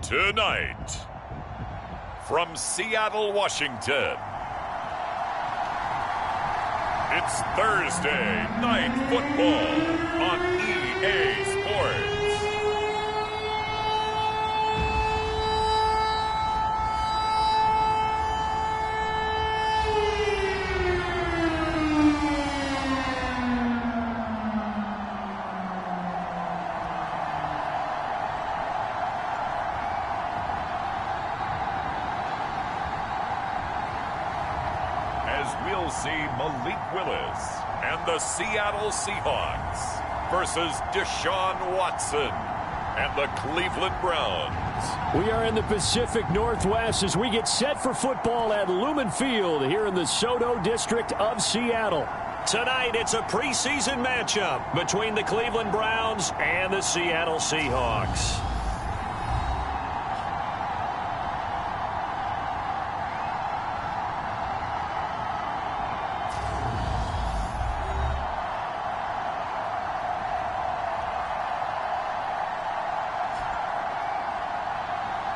Tonight, from Seattle, Washington, it's Thursday Night Football on EA Sports. We'll see Malik Willis and the Seattle Seahawks versus Deshaun Watson and the Cleveland Browns. We are in the Pacific Northwest as we get set for football at Lumen Field here in the Soto District of Seattle. Tonight, it's a preseason matchup between the Cleveland Browns and the Seattle Seahawks.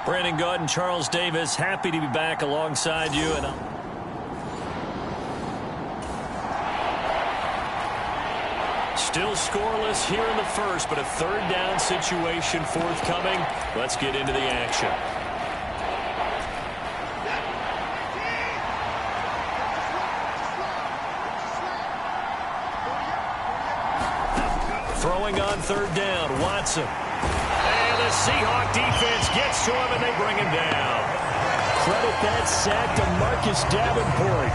Brandon Gaud and Charles Davis, happy to be back alongside you. And still scoreless here in the first, but a third down situation forthcoming. Let's get into the action. Throwing on third down, Watson. The Seahawk defense gets to him, and they bring him down. Credit that sack to Marcus Davenport.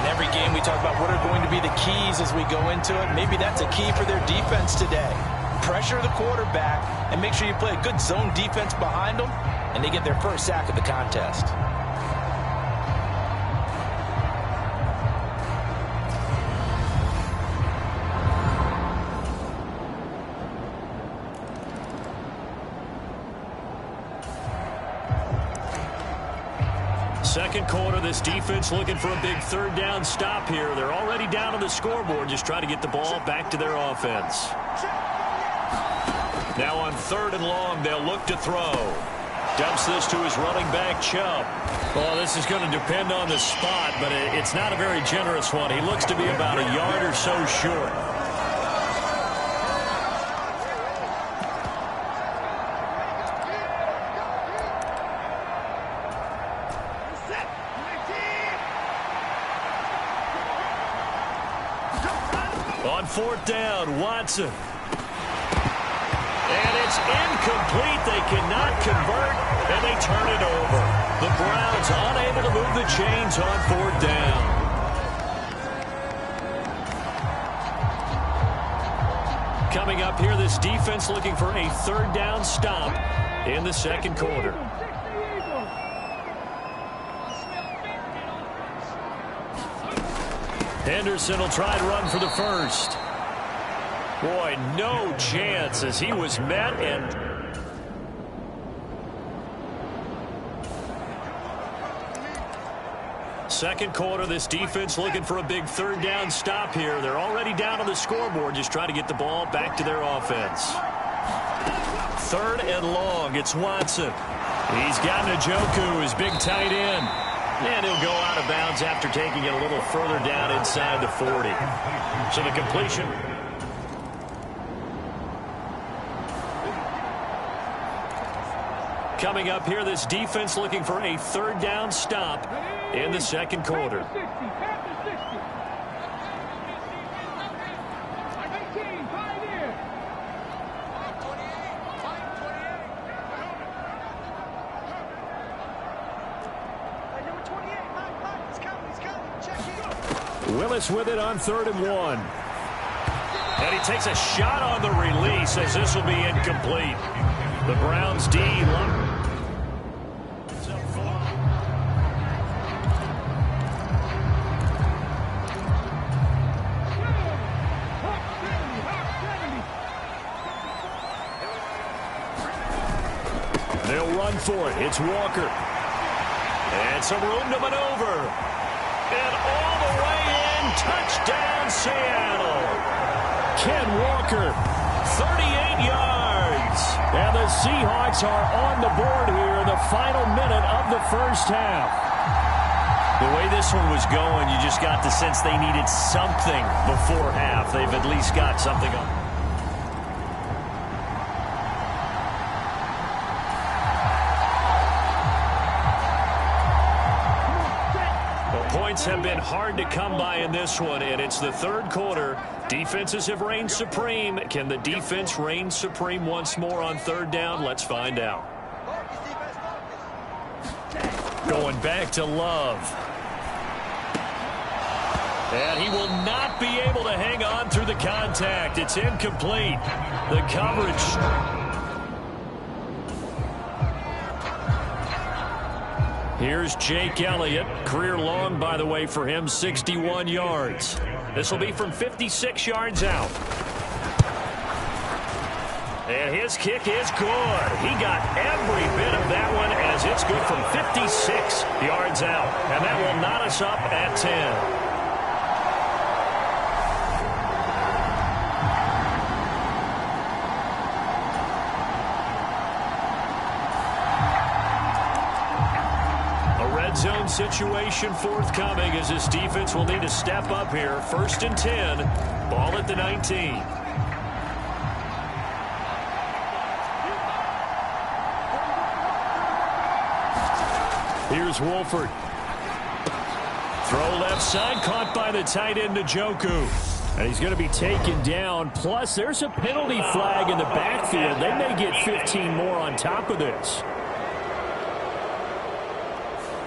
In every game, we talk about what are going to be the keys as we go into it. Maybe that's a key for their defense today. Pressure the quarterback and make sure you play a good zone defense behind them, and they get their first sack of the contest. Second quarter, this defense looking for a big third down stop here. They're already down on the scoreboard, just trying to get the ball back to their offense. Now on third and long, they'll look to throw. Dumps this to his running back, Chubb. Well, this is going to depend on the spot, but it's not a very generous one. He looks to be about a yard or so short. On fourth down, Watson. And it's incomplete. They cannot convert, and they turn it over. The Browns unable to move the chains on fourth down. Coming up here, this defense looking for a third down stop in the second quarter. Henderson will try to run for the first. Boy, no chance as he was met. And second quarter, this defense looking for a big third down stop here. They're already down on the scoreboard, just trying to get the ball back to their offense. Third and long, it's Watson. He's got Njoku, his big tight end. And he'll go out of bounds after taking it a little further down inside the 40. So the completion. Coming up here, this defense looking for a third down stop in the second quarter. Willis with it on third and one. And he takes a shot on the release as this will be incomplete. The Browns D. They'll run for it. It's Walker. And some room to maneuver. And all the way in, touchdown Seattle. Ken Walker, 38 yards. And the Seahawks are on the board here in the final minute of the first half. The way this one was going, you just got the sense they needed something before half. They've at least got something on. Points have been hard to come by in this one, and it's the third quarter. Defenses have reigned supreme. Can the defense reign supreme once more on third down? Let's find out. Going back to Love. And he will not be able to hang on through the contact. It's incomplete. The coverage. Here's Jake Elliott. Career long, by the way, for him, 61 yards. This will be from 56 yards out. And his kick is good. He got every bit of that one as it's good from 56 yards out. And that will knot us up at 10. Zone situation forthcoming as this defense will need to step up here. 1st and 10. Ball at the 19. Here's Wolford. Throw left side, caught by the tight end Njoku. And he's going to be taken down. Plus, there's a penalty flag in the backfield. They may get 15 more on top of this.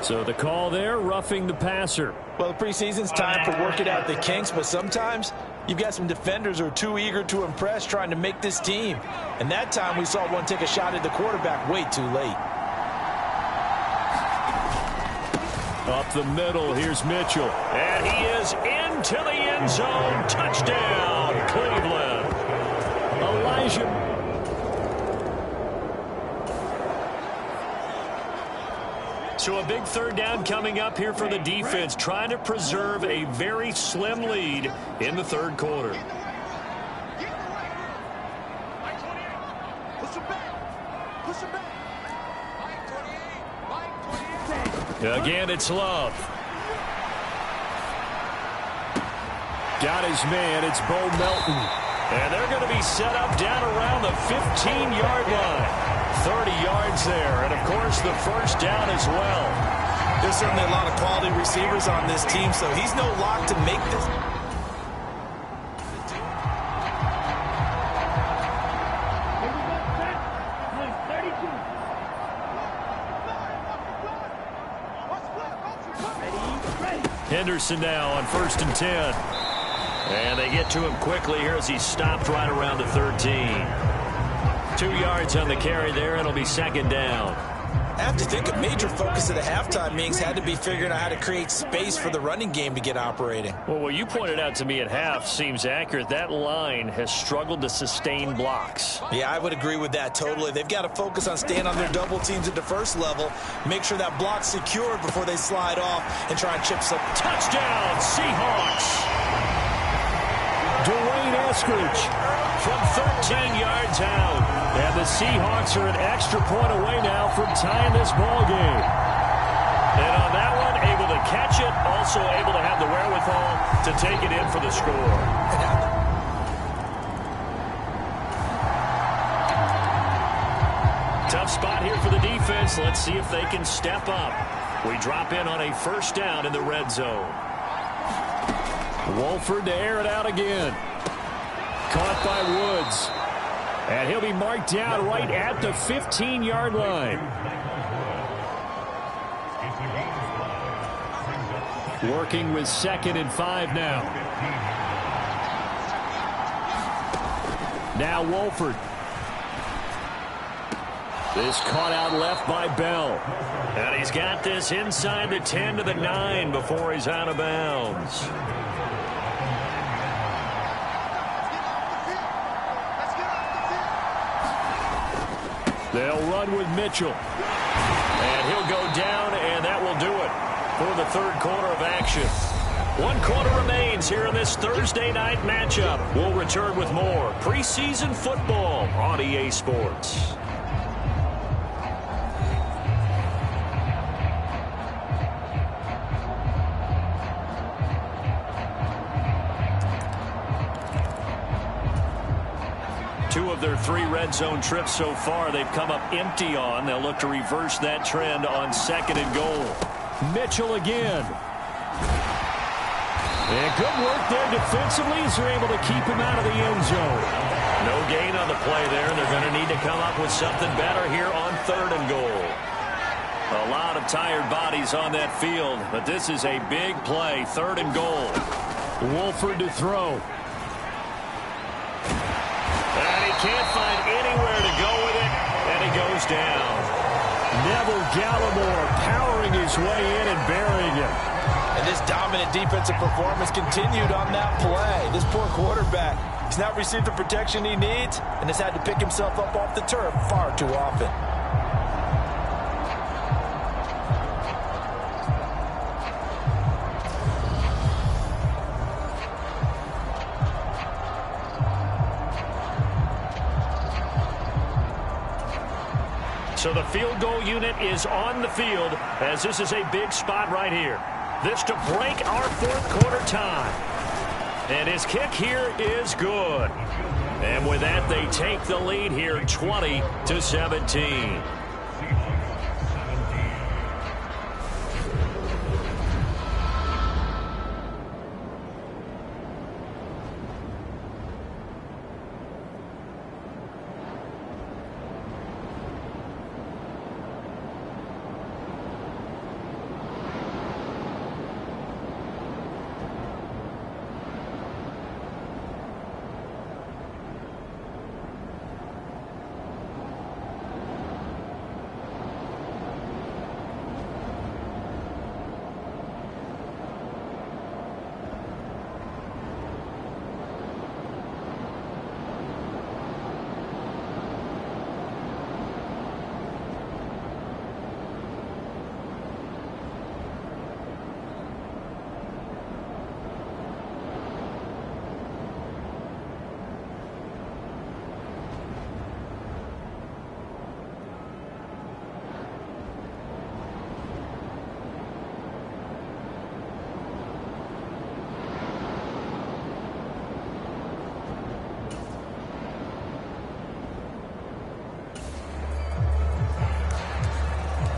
So the call there, roughing the passer. Well, the preseason's time for working out the kinks, but sometimes you've got some defenders who are too eager to impress trying to make this team. And that time we saw one take a shot at the quarterback way too late. Up the middle, here's Mitchell. And he is into the end zone. Touchdown, Cleveland. Elijah. So a big third down coming up here for the defense, trying to preserve a very slim lead in the third quarter. Again, it's Love. Got his man. It's Bo Melton. And they're going to be set up down around the 15-yard line. 30 yards there, and of course the first down as well. There's certainly a lot of quality receivers on this team, so he's no lock to make this. Henderson now on 1st and 10. And they get to him quickly here as he stopped right around the 13. 2 yards on the carry there, and it'll be 2nd down. I have to think a major focus of the halftime meetings had to be figuring out how to create space for the running game to get operating. Well, what you pointed out to me at half seems accurate. That line has struggled to sustain blocks. Yeah, I would agree with that totally. They've got to focus on staying on their double teams at the first level, make sure that block's secured before they slide off and try and chip some. Touchdown, Seahawks! Dwayne Eskridge from 13 yards out. And the Seahawks are an extra point away now from tying this ball game. And on that one, able to catch it, also able to have the wherewithal to take it in for the score. Tough spot here for the defense. Let's see if they can step up. We drop in on a 1st down in the red zone. Wolford to air it out again. Caught by Woods. And he'll be marked down right at the 15-yard line. Working with 2nd and 5 now. Now Wolford. This caught out left by Bell. And he's got this inside the 10 to the 9 before he's out of bounds. They'll run with Mitchell. And he'll go down, and that will do it for the third quarter of action. 1 quarter remains here in this Thursday night matchup. We'll return with more preseason football on EA Sports. Two of their 3 red zone trips so far they've come up empty on. They'll look to reverse that trend on 2nd and goal. Mitchell again. And good work there defensively as they're able to keep him out of the end zone. No gain on the play there. They're going to need to come up with something better here on 3rd and goal. A lot of tired bodies on that field, but this is a big play. 3rd and goal. Wolford to throw. Can't find anywhere to go with it, and he goes down. Neville Gallimore powering his way in and burying him. And this dominant defensive performance continued on that play. This poor quarterback, he's not received the protection he needs, and has had to pick himself up off the turf far too often. So the field goal unit is on the field as this is a big spot right here. This to break our 4th quarter time. And his kick here is good. And with that, they take the lead here 20-17.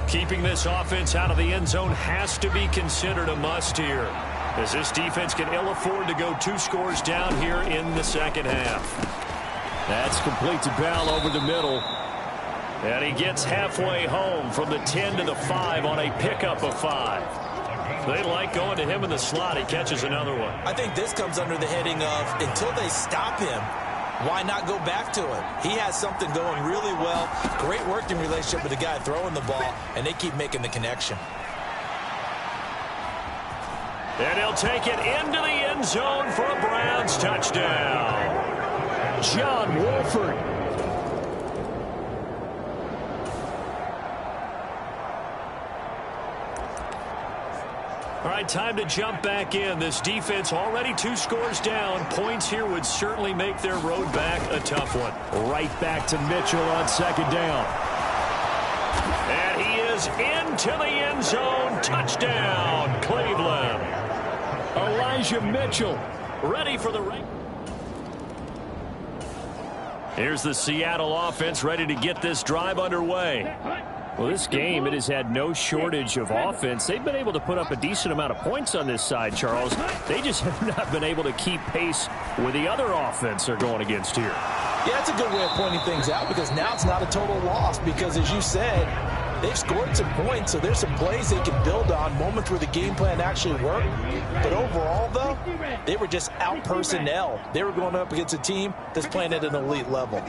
Keeping this offense out of the end zone has to be considered a must here, as this defense can ill afford to go 2 scores down here in the 2nd half. That's complete to Bell over the middle. And he gets halfway home from the 10 to the 5 on a pickup of 5. They like going to him in the slot. He catches another one. I think this comes under the heading of until they stop him, why not go back to it? He has something going really well. Great working relationship with the guy throwing the ball, and they keep making the connection. And he'll take it into the end zone for a Browns touchdown. John Wolford. All right, time to jump back in. This defense already 2 scores down. Points here would certainly make their road back a tough one. Right back to Mitchell on 2nd down. And he is into the end zone. Touchdown, Cleveland. Elijah Mitchell ready for the ring. Here's the Seattle offense ready to get this drive underway. Well, this game, it has had no shortage of offense. They've been able to put up a decent amount of points on this side, Charles. They just have not been able to keep pace with the other offense they're going against here. Yeah, that's a good way of pointing things out, because now it's not a total loss, because as you said, they've scored some points, so there's some plays they can build on, moments where the game plan actually worked. But overall, though, they were just out personnel. They were going up against a team that's playing at an elite level.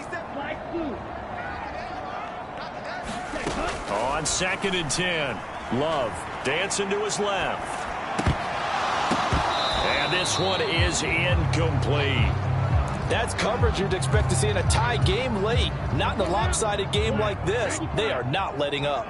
On 2nd and 10, Love dancing to his left. And this one is incomplete. That's coverage you'd expect to see in a tie game late. Not in a lopsided game like this. They are not letting up.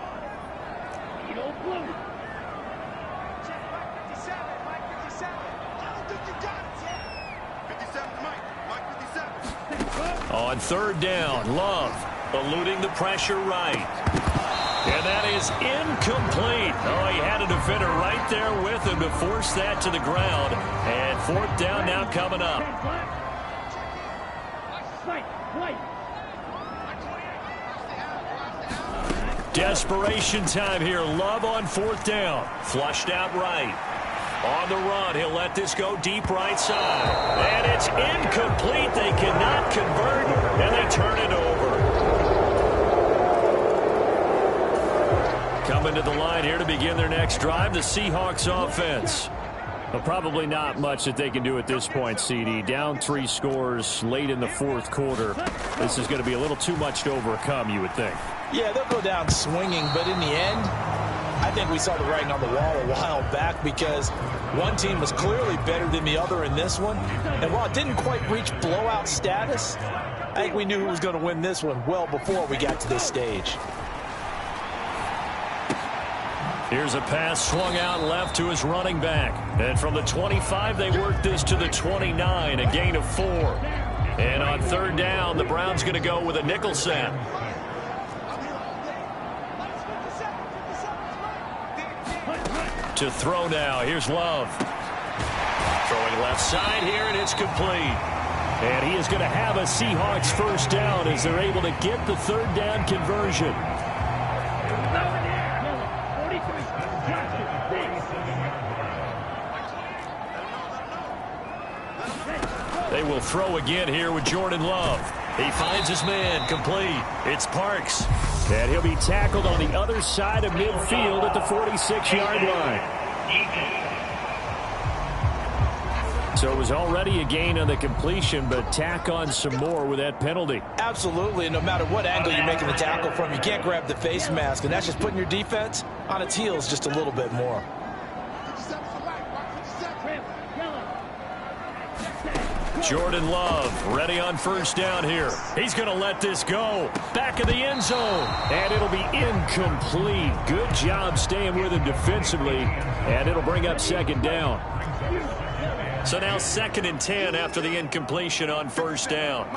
On third down, Love eluding the pressure right. And that is incomplete. Oh, he had a defender right there with him to force that to the ground. And fourth down now coming up. Desperation time here. Love on fourth down. Flushed out right. On the run, he'll let this go deep right side. And it's incomplete. They cannot convert, and they turn it over. Coming to the line here to begin their next drive, the Seahawks offense. Well, probably not much that they can do at this point, CD. Down 3 scores late in the fourth quarter. This is going to be a little too much to overcome, you would think. Yeah, they'll go down swinging, but in the end, I think we saw the writing on the wall a while back because one team was clearly better than the other in this one. And while it didn't quite reach blowout status, I think we knew who was going to win this one well before we got to this stage. Here's a pass swung out left to his running back. And from the 25, they work this to the 29, a gain of 4. And on third down, the Browns going to go with a nickel set. To throw now. Here's Love. Throwing left side here, and it's complete. And he is going to have a Seahawks first down as they're able to get the third down conversion. They will throw again here with Jordan Love. He finds his man, complete. It's Parks. And he'll be tackled on the other side of midfield at the 46-yard line. So it was already a gain on the completion, but tack on some more with that penalty. Absolutely. No matter what angle you're making the tackle from, you can't grab the face mask, and that's just putting your defense on its heels just a little bit more. Jordan Love ready on first down here. He's going to let this go. Back of the end zone. And it'll be incomplete. Good job staying with him defensively. And it'll bring up second down. So now 2nd and 10 after the incompletion on first down.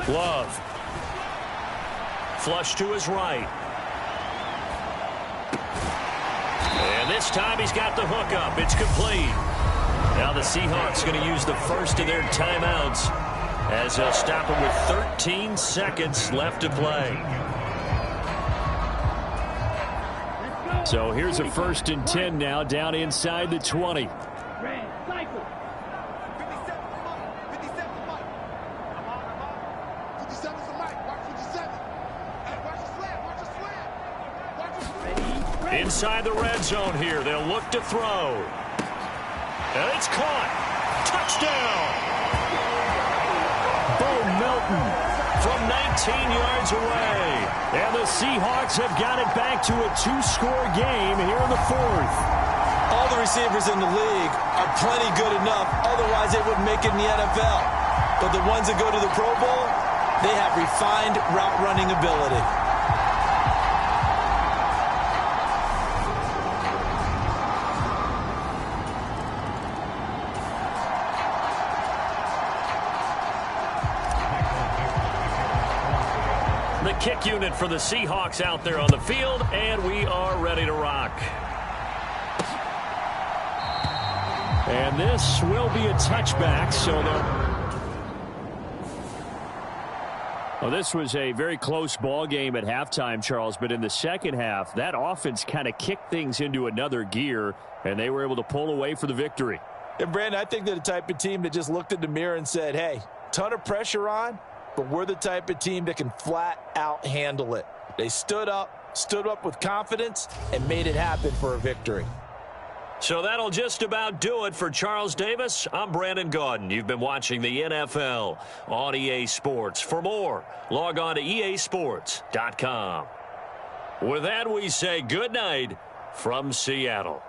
Love. Flush to his right. And this time he's got the hook up. It's complete. Now the Seahawks going to use the first of their timeouts as they'll stop him with 13 seconds left to play. So here's a 1st and 10 now down inside the 20. Inside the red zone here. They'll look to throw. And it's caught. Touchdown. Bo Melton from 19 yards away. And the Seahawks have got it back to a 2-score game here in the 4th. All the receivers in the league are plenty good enough. Otherwise, they wouldn't make it in the NFL. But the ones that go to the Pro Bowl, they have refined route running ability. The kick unit for the Seahawks out there on the field, and we are ready to rock. And this will be a touchback, so well, this was a very close ball game at halftime, Charles, but in the second half, that offense kind of kicked things into another gear, and they were able to pull away for the victory. And, Brandon, I think they're the type of team that just looked in the mirror and said, hey, ton of pressure on, but we're the type of team that can flat out handle it. They stood up with confidence, and made it happen for a victory. So that'll just about do it for Charles Davis. I'm Brandon Gaudin. You've been watching the NFL on EA Sports. For more, log on to easports.com. With that, we say good night from Seattle.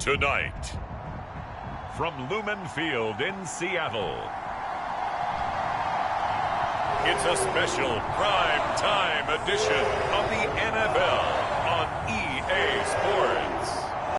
Tonight, from Lumen Field in Seattle, it's a special prime time edition of the NFL